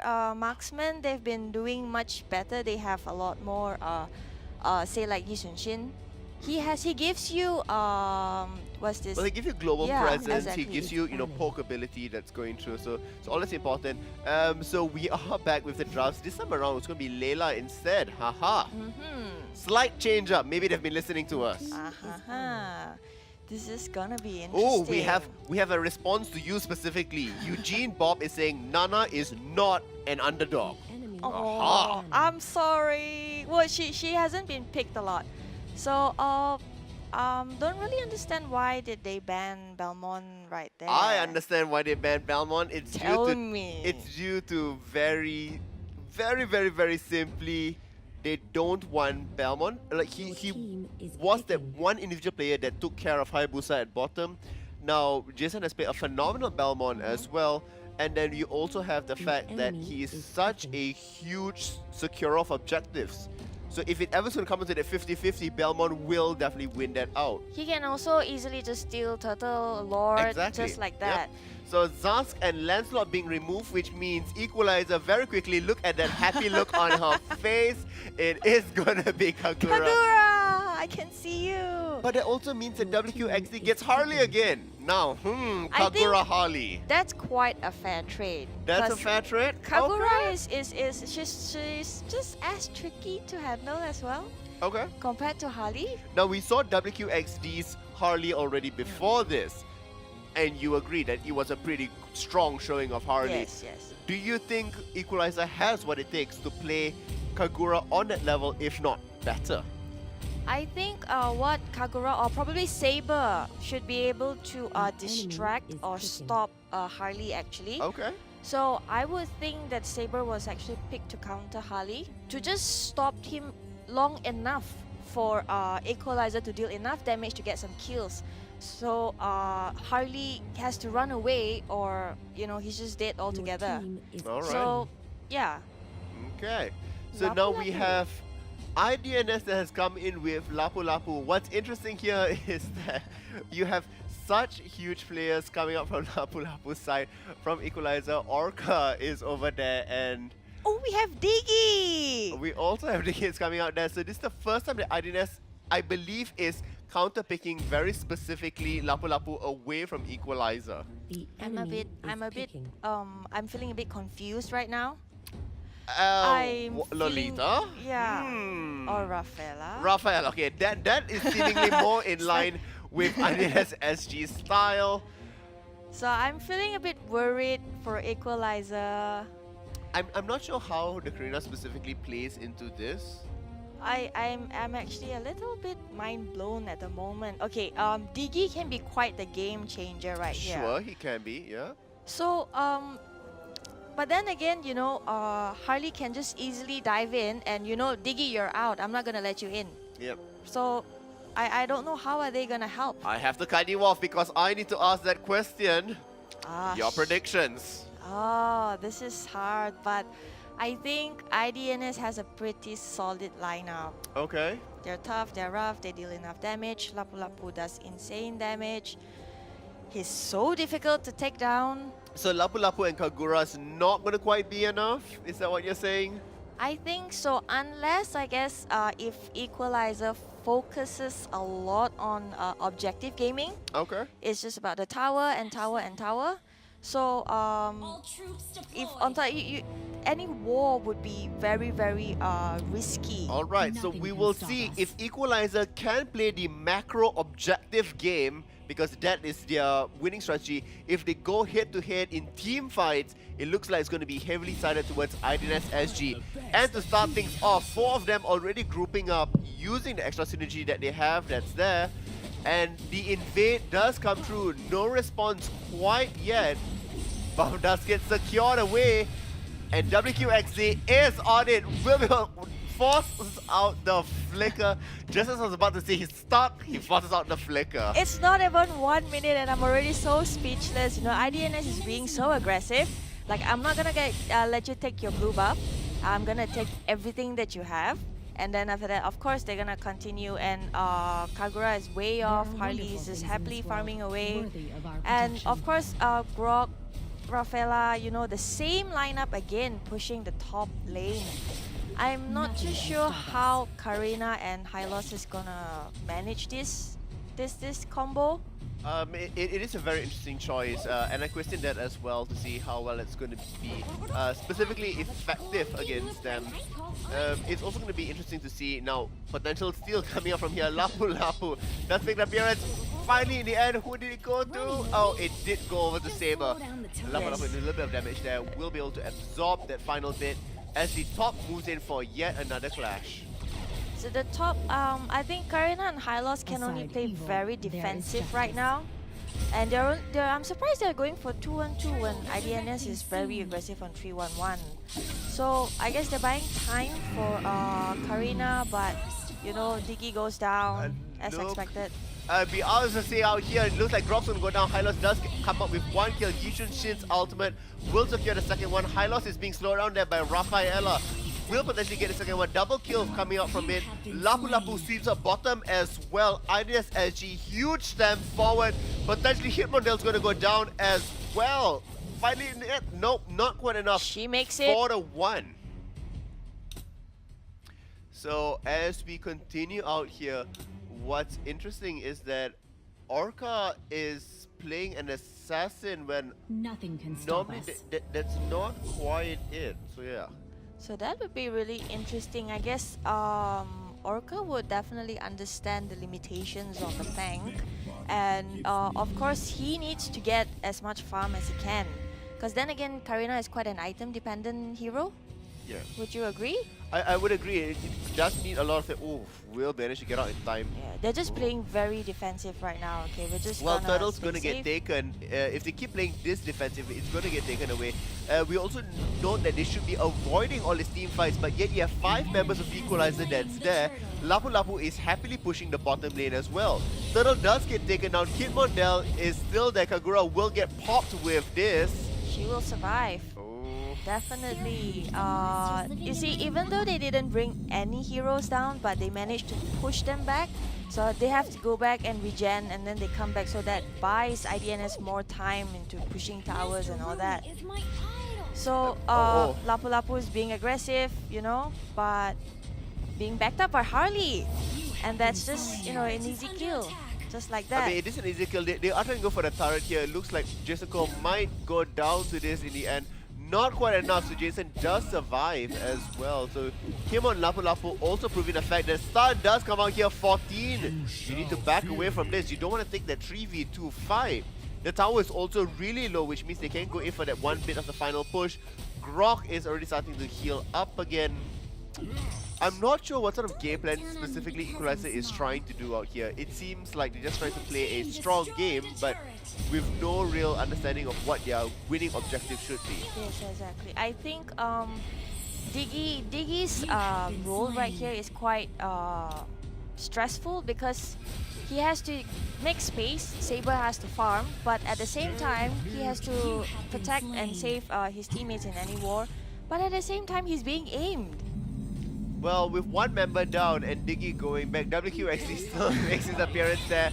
marksmen, they've been doing much better. They have a lot more, say like Yi Sun-shin. He gives you, what's this? Well, he gives you global Yeah, presence. exactly. He gives you, poke ability that's going through. So all that's important. So we are back with the drafts. This time around, it's going to be Layla instead. Haha. Slight change up. Maybe they've been listening to us. This is gonna be interesting. Oh, we have a response to you specifically. Eugene Bob is saying Nana is not an underdog. Oh, I'm sorry. Well, she hasn't been picked a lot, so don't really understand why did they ban Belmont right there. I understand why they banned Belmont. It's Tell me. It's due to very simply, they don't want Belmont. Like he was that one individual player that took care of Hayabusa at bottom. Now Jason has played a phenomenal Belmont as well. And then you also have the fact that he is such a huge securer of objectives. So if it ever's going to come into that 50-50, Belmont will definitely win that out. He can also easily just steal Turtle Lord, just like that. Yep. So Zask and Lancelot being removed, which means Equalizer very quickly. Look at that happy look on her face. It is going to be Kagura. Kagura! I can see you! But that also means that WQXD gets Harley again. Now, Kagura Harley. That's quite a fair trade. That's a fair trade? Kagura okay. she's just as tricky to handle as well. Okay. Compared to Harley. Now we saw WQXD's Harley already before this. And you agree that it was a pretty strong showing of Harley. Yes, yes. Do you think Equalizer has what it takes to play Kagura on that level, if not better? I think what Kagura or probably Saber should be able to distract or stop Harley actually. Okay. So I would think that Saber was actually picked to counter Harley to just stop him long enough for Equalizer to deal enough damage to get some kills. So Harley has to run away or, he's just dead altogether. All right. So, yeah. Okay. So now we have IDNS that has come in with Lapu Lapu. What's interesting here is that you have such huge players coming up from Lapu Lapu's side. From Equalizer, Orca is over there and... Oh, we have Diggy! We also have Diggy coming out there. So this is the first time that IDNS, I believe, is counter-picking very specifically Lapu Lapu away from Equalizer. I'm feeling a bit confused right now. Lolita? Yeah. Or Rafaela. Rafael, okay, that is seemingly more in line with IDNS SG style. So I'm feeling a bit worried for Equalizer. I'm not sure how the Karina specifically plays into this. I'm actually a little bit mind blown at the moment. Okay, Diggy can be quite the game changer right here. Sure, he can be, yeah. So but then again, Harley can just easily dive in and Diggy, you're out. I'm not gonna let you in. Yep. So I don't know how are they gonna help. I have to cut you off because I need to ask that question. Your predictions. Oh, this is hard, but I think IDNS has a pretty solid lineup. Okay. They're tough, they're rough, they deal enough damage. Lapu Lapu does insane damage. He's so difficult to take down. So Lapu Lapu and Kagura is not going to quite be enough? Is that what you're saying? I think so, unless I guess if Equalizer focuses a lot on objective gaming. Okay. It's just about the tower and tower and tower. So if on top, any war would be very risky. Alright, so we will see if Equalizer can play the macro objective game, because that is their winning strategy. If they go head to head in team fights, it looks like it's going to be heavily sided towards IDNS SG. And to start things off, 4 of them already grouping up using the extra synergy that they have that's there. And the invade does come through. No response quite yet. But does get secured away. And WQXD is on it. Will forces out the flicker. Just as I was about to say he's stuck, he forces out the flicker. It's not even 1 minute and I'm already so speechless. IDNS is being so aggressive. Like, I'm not gonna let you take your blue buff. I'm gonna take everything that you have. And then after that, of course, they're gonna continue. And Kagura is way off. Harley is just happily farming away. And of course, Grog Rafaela, you know, the same lineup again, pushing the top lane. I'm not too sure how Karina and Hylos is gonna manage this combo. It is a very interesting choice, and I question that as well to see how well it's going to be specifically effective against them. It's also going to be interesting to see now potential steal coming up from here. Lapu Lapu does make the appearance. Finally, in the end, who did it go to? Oh, it did go over to Saber. Lapu Lapu with a little bit of damage there will be able to absorb that final bit as the top moves in for yet another clash. So the top, I think Karina and Hylos can only play very defensive right now. And I'm surprised they're going for 2-1-2 when IDNS is very aggressive on 3-1-1. So I guess they're buying time for Karina, but you know, Diggy goes down as expected. Be honest to say out here, it looks like Grob's gonna go down. Hylos does come up with one kill. Yishun Shin's ultimate will secure the second one. Hylos is being slowed down there by Rafaela. Will potentially get the second one. Double kill coming out from it. Lapu Lapu sweeps up bottom as well. IDNS SG, huge stamp forward. Potentially Hitmondel's gonna go down as well. Finally, nope, not quite enough. She makes it. 4-1. So as we continue out here, what's interesting is that Orca is playing an assassin when nothing can stop normally us. that's not quite it. So yeah. So that would be really interesting. I guess Orca would definitely understand the limitations of the tank, and of course he needs to get as much farm as he can. Because then again, Karina is quite an item-dependent hero. Yeah. Would you agree? I would agree. It does need a lot of the. Oh, will manage to get out in time. Yeah, they're just playing very defensive right now. Okay, we're just Well, gonna Turtle's stay gonna get safe. taken. If they keep playing this defensive, it's gonna get taken away. We also note that they should be avoiding all these team fights, but yet you have 5 members of Equalizer that's there. Lapu Lapu is happily pushing the bottom lane as well. Turtle does get taken down. Hitmondel is still there. Kagura will get popped with this. She will survive. Definitely. You see, even though they didn't bring any heroes down, but they managed to push them back. So they have to go back and regen, and then they come back. So that buys IDNS more time into pushing towers and all that. So Lapu Lapu is being aggressive, you know, but being backed up by Harley. And that's just, you know, an easy kill. Just like that. I mean, it is an easy kill. They are trying to go for the turret here. It looks like Jessica might go down to this in the end. Not quite enough, so Jason does survive as well. So him on Lapu Lapu also proving the fact that Star does come out here 14. You need to back away from this. You don't want to take that 3v2 fight. The tower is also really low, which means they can't go in for that one bit of the final push. Grok is already starting to heal up again. I'm not sure what sort of game plan specifically Equalizer is trying to do out here. It seems like they're just trying to play a strong game, but with no real understanding of what their winning objective should be. Yes, exactly. I think Diggy's role right here is quite stressful because he has to make space, Saber has to farm, but at the same time he has to protect and save his teammates in any war. But at the same time he's being aimed. Well, with one member down and Diggy going back, Tean still makes his appearance there.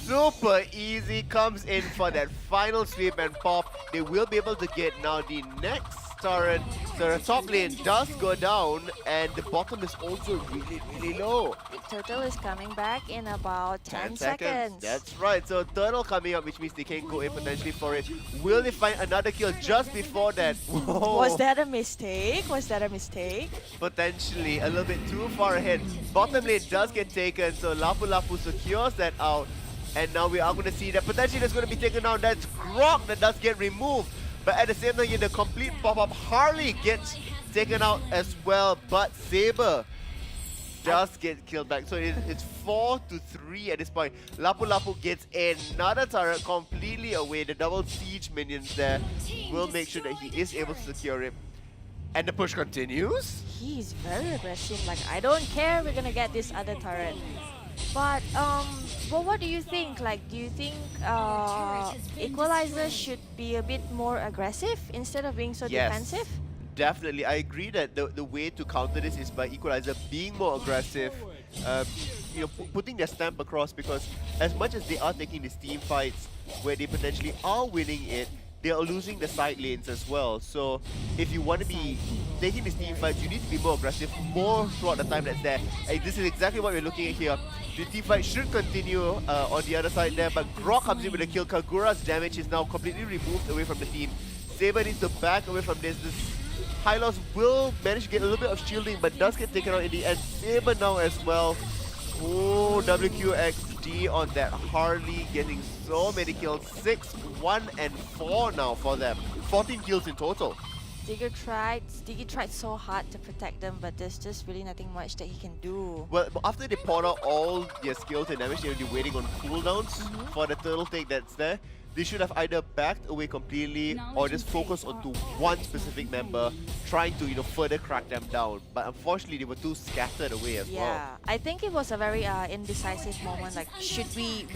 Super easy, comes in for that final sweep and pop. They will be able to get now the next turret. So the top lane does go down and the bottom is also really, really low. Turtle is coming back in about 10 seconds. That's right. So Turtle coming up, which means they can go in potentially for it. Will they find another kill just before that? Whoa. Was that a mistake? Was that a mistake? Potentially a little bit too far ahead. Bottom lane does get taken, so Lapu Lapu secures that out. And now we are going to see that potentially that's going to be taken down. That's Grok that does get removed. But at the same time, in the complete pop-up, Harley gets taken out as well. But Saber does get killed back. So it's 4-3 at this point. Lapu Lapu gets another turret completely away. The double siege minions there will make sure that he is able to secure it. And the push continues. He's very aggressive. Like, I don't care, we're gonna get this other turret. But well, what do you think? Like, do you think Equalizer should be a bit more aggressive instead of being so defensive? Definitely. I agree that the way to counter this is by Equalizer being more aggressive, you know, putting their stamp across, because as much as they are taking these team fights where they potentially are winning it, they are losing the side lanes as well. So if you want to be taking these team fights, you need to be more aggressive, more throughout the time that's there. And this is exactly what we're looking at here. The team fight should continue on the other side there, but Grok comes in with a kill. Kagura's damage is now completely removed away from the team. Saber needs to back away from this. High Loss will manage to get a little bit of shielding, but does get taken out in the end. Saber now as well. Oh, WQXD on that Harley, getting so many kills. 6, 1, and 4 now for them. 14 kills in total. Diggy tried so hard to protect them, but there's just really nothing much that he can do. Well, after they poured out all their skills and damage, they will be waiting on cooldowns for the turtle take that's there. They should have either backed away completely or just focused onto one specific member, trying to further crack them down. But unfortunately, they were too scattered away as well. Yeah, I think it was a very indecisive moment. Like,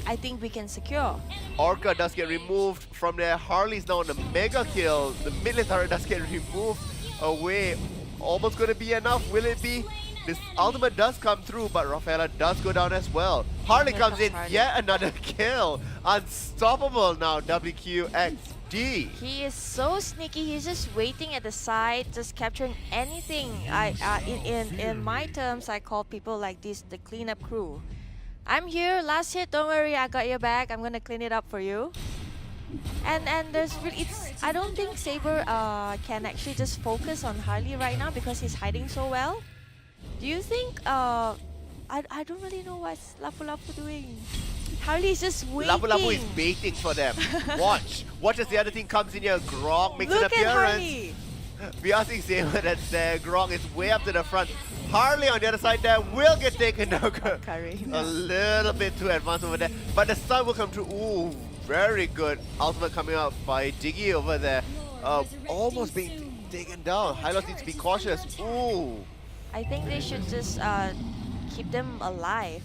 I think we can secure. Orca does get removed from there. Harley's now on a mega kill. The mid lane turret does get removed away. Almost going to be enough. Will it be? This ultimate does come through, but Rafaela does go down as well. Harley comes in, yet another kill. Unstoppable now, WQXD. He is so sneaky. He's just waiting at the side, just capturing anything. In my terms, I call people like this the cleanup crew. I'm here, last hit, don't worry, I got your back. I'm gonna clean it up for you. And there's really, I don't think Saber can actually just focus on Harley right now because he's hiding so well. Do you think, I don't really know what's Lapu Lapu doing. Harley's just waiting. Lapu Lapu is baiting for them. Watch as the other team comes in here. Grog makes an Look appearance. at Harley. We are seeing Saber that's there. Grog is way up to the front. Harley on the other side there will get taken down. A little bit too advanced over there. But the stun will come through. Ooh, very good. Ultimate coming out by Diggy over there. Almost being taken down. High Loss needs to be cautious. Ooh. I think they should just keep them alive.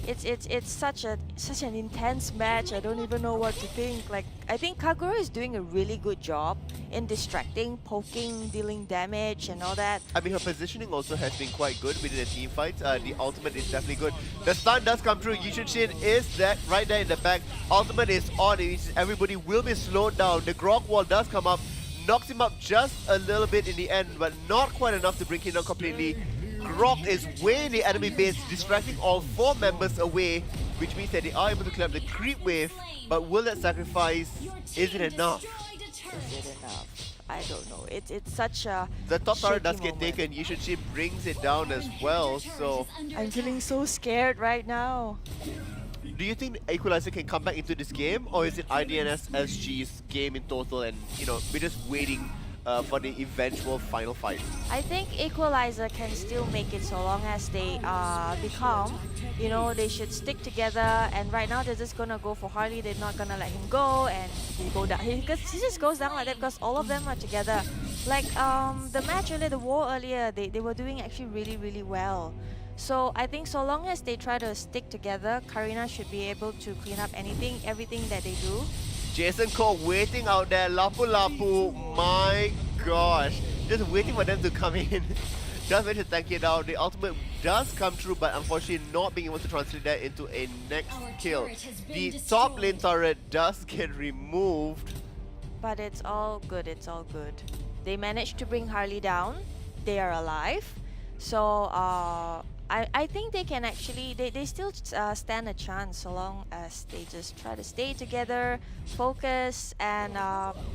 It's such an intense match. I don't even know what to think. Like, I think Kagura is doing a really good job in distracting, poking, dealing damage and all that. I mean, her positioning also has been quite good within the team fights. The ultimate is definitely good. The stun does come through. Yushin Shin is that right there in the back. Ultimate is on. Everybody will be slowed down. The Grog wall does come up. Knocks him up just a little bit in the end, but not quite enough to bring him down completely. Grog is way in the enemy base, distracting all 4 members away, which means that they are able to clear up the creep wave, but will that sacrifice, is it enough? Is it enough? I don't know. It's such a The top tower does shaky get moment. taken. Yushin brings it down as well, so I'm feeling so scared right now. do you think Equalizer can come back into this game, or is it IDNS SG's game in total and we're just waiting for the eventual final fight? I think Equalizer can still make it so long as they be calm. They should stick together, and right now they're just gonna go for Harley. They're not gonna let him go, and he go down. He just goes down like that because all of them are together. Like the match earlier, the war earlier, they were doing actually really, really well. So I think so long as they try to stick together, Karina should be able to clean up everything that they do. Jason Cole waiting out there. Lapu Lapu, my gosh. Just waiting for them to come in. Just managed to tank it out. The ultimate does come through, but unfortunately not being able to translate that into a next kill. The top lane turret does get removed. But it's all good, it's all good. They managed to bring Harley down. They are alive. So I think they can actually, they still stand a chance so long as they just try to stay together, focus, and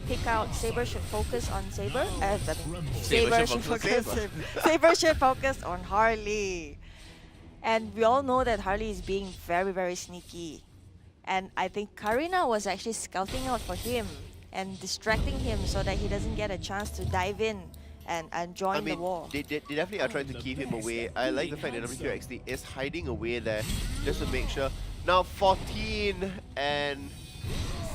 pick out. Saber should focus on Saber. Saber should focus. Saber should focus on Harley. And we all know that Harley is being very, very sneaky. And I think Karina was actually scouting out for him and distracting him so that he doesn't get a chance to dive in and join the war. They definitely are trying to keep him away. I like the fact that WQXD is hiding away there just to make sure. Now 14 and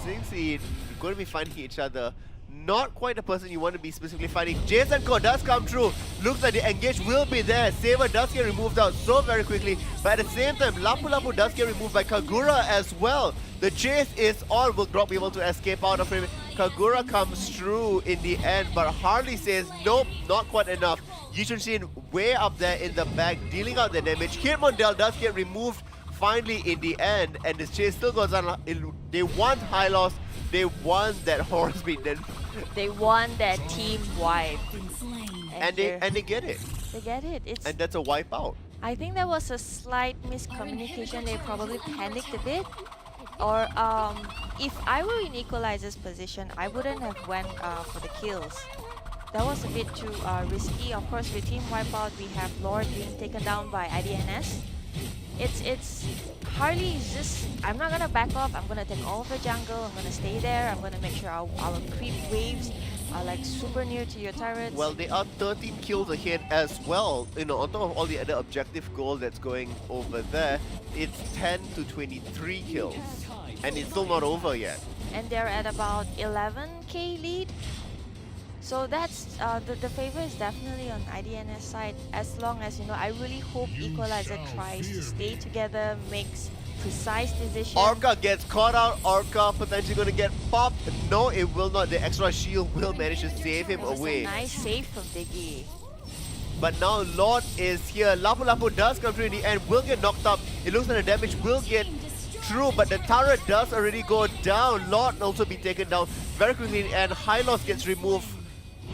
16 going to be finding each other. Not quite the person you want to be specifically fighting. Jason Ko does come through. Looks like the engage will be there. Saber does get removed out so very quickly. But at the same time, Lapu Lapu does get removed by Kagura as well. The chase is on. Will Grog be able to escape out of him? Kagura comes through in the end, but Harley says, nope, not quite enough. Yushin Shin way up there in the back, dealing out the damage. Hitmontal does get removed finally in the end, and the chase still goes on. They want high loss, they want that horse beaten, They want that team wipe. and they get it. They get it. It's. And that's a wipeout. I think there was a slight miscommunication. They probably panicked a bit. Or if I were in Equalizer's position, I wouldn't have went for the kills. That was a bit too risky. Of course, with team wipeout, we have Lord being taken down by IDNS. It's Harley is just, I'm not gonna back off. I'm gonna take all of the jungle. I'm gonna stay there. I'm gonna make sure our creep waves are like super near to your turrets. Well, they are 13 kills ahead as well. You know, on top of all the other objective goal that's going over there, it's 10 to 23 kills. And it's still not over yet. And they're at about 11k lead. So that's the favor is definitely on IDNS side. As long as, you know, I really hope Equalizer tries to stay together, makes precise decisions. Orca gets caught out. Orca potentially going to get popped. No, it will not. The extra shield will manage to save him That was away. a nice save from Diggy. But now Lord is here. Lapu Lapu does come through in the end. Will get knocked up. It looks like the damage will get through, but the turret does already go down. Lord also be taken down very quickly, and high loss gets removed.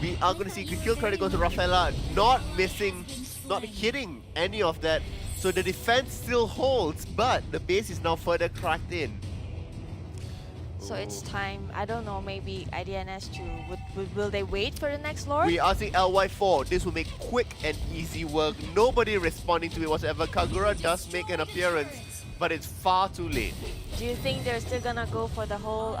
We are going to see kill credit go to Rafaela, not missing, not hitting any of that. So the defense still holds, but the base is now further cracked in. So it's time, I don't know, maybe IDNS will they wait for the next Lord? We are seeing LY4. This will make quick and easy work. Nobody responding to it whatsoever. Kagura does make an appearance, but it's far too late. Do you think they're still gonna go for the whole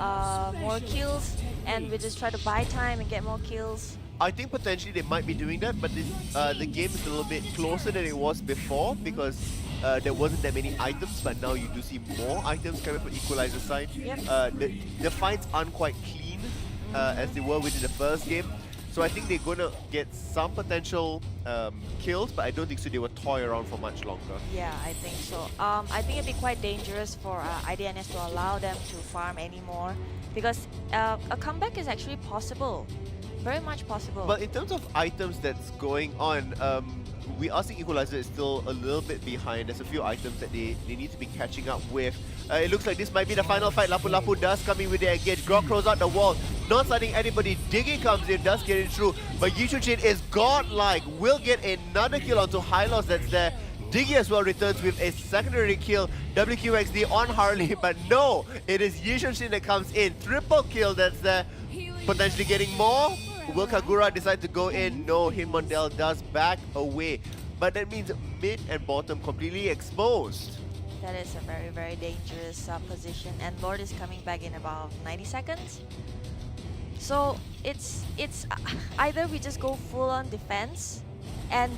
more kills and we just try to buy time and get more kills? I think potentially they might be doing that, but this, the game is a little bit closer than it was before because there wasn't that many items, but now you do see more items coming from Equalizer side. Yep. The fights aren't quite clean as they were within the first game, so I think they're gonna get some potential kills, but I don't think so they will toy around for much longer. Yeah, I think so. I think it'd be quite dangerous for IDNS to allow them to farm anymore because a comeback is actually possible. Very much possible. But in terms of items that's going on, we are seeing Equalizer is still a little bit behind. There's a few items that they need to be catching up with. It looks like this might be the final fight. Lapu Lapu does come in with the engage. Grok throws out the wall. Not sliding anybody. Diggy comes in, does get it through. But Yushuchin is godlike. Will get another kill onto high loss that's there. Diggy as well returns with a secondary kill. WQXD on Harley, but no, it is Yushuchin that comes in. Triple kill that's there. Potentially getting more. Will Kagura decide to go in? No, Hitmondel does back away. But that means mid and bottom completely exposed. That is a very, very dangerous position, and Lord is coming back in about 90 seconds. So it's either we just go full on defense,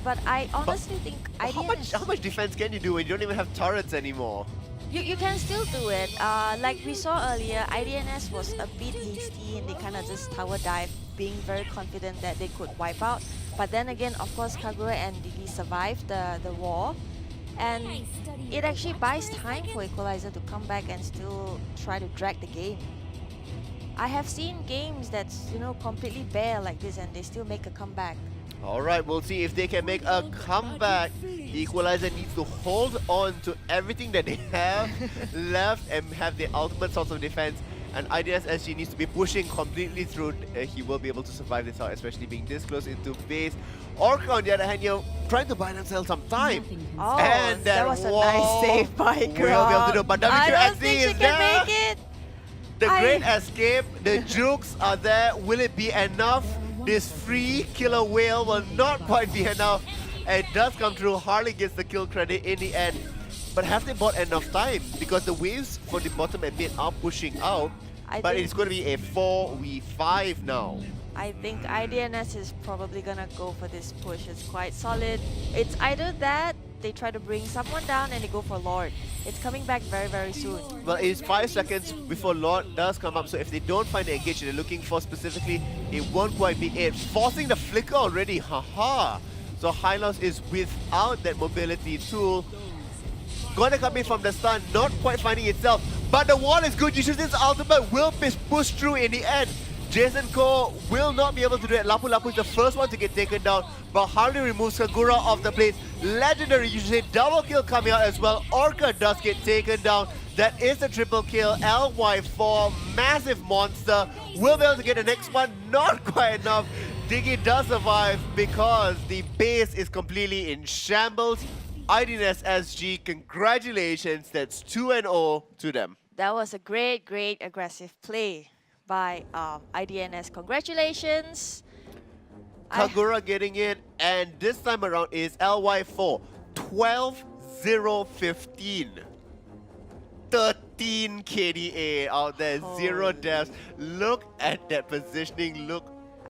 but I honestly think IDNS... How much defense can you do when you don't even have turrets anymore? You can still do it. Like we saw earlier, IDNS was a bit hasty and they kind of just tower dive, being very confident that they could wipe out. But then again, of course, Kagura and Diggy survived the war. And it actually buys time for Equalizer to come back and still try to drag the game. I have seen games that's, you know, completely bare like this and they still make a comeback. Alright, we'll see if they can make a comeback. Equalizer needs to hold on to everything that they have left and have the ultimate source of defense. And IDNS SG needs to be pushing completely through. He will be able to survive this out, especially being this close into base. Orca, on the other hand, you're trying to buy themselves some time. Oh, and that was a nice save by Will be able to do, but I don't WQXD think is she there. can make it. The great escape, the jukes are there. Will it be enough? This free killer whale will not quite be enough. It does come through. Harley gets the kill credit in the end. But have they bought enough time? Because the waves for the bottom and mid are pushing out. But it's going to be a 4v5 now. I think IDNS is probably gonna go for this push. It's quite solid. It's either that, they try to bring someone down and they go for Lord. It's coming back very, very soon. Well, it's 5 seconds before Lord does come up, so if they don't find the engage they're looking for specifically, it won't quite be it. Forcing the flicker already, haha! So Hylos is without that mobility tool. Gonna come in from the stun, not quite finding itself. But the wall is good. Yushuzin's ultimate will be pushed through in the end. Jason Ko will not be able to do it. Lapu Lapu is the first one to get taken down, but Harley removes Kagura off the place. Legendary, you say double kill coming out as well. Orca does get taken down. That is a triple kill. LY4, massive monster. Will be able to get the next one. Not quite enough. Diggy does survive because the base is completely in shambles. IDNS SG, congratulations. That's 2-0 to them. That was a great, great aggressive play by IDNS. Congratulations. Kagura getting it, and this time around is LY4. 12-0-15. 13 KDA out there, 0 deaths. Look at that positioning, look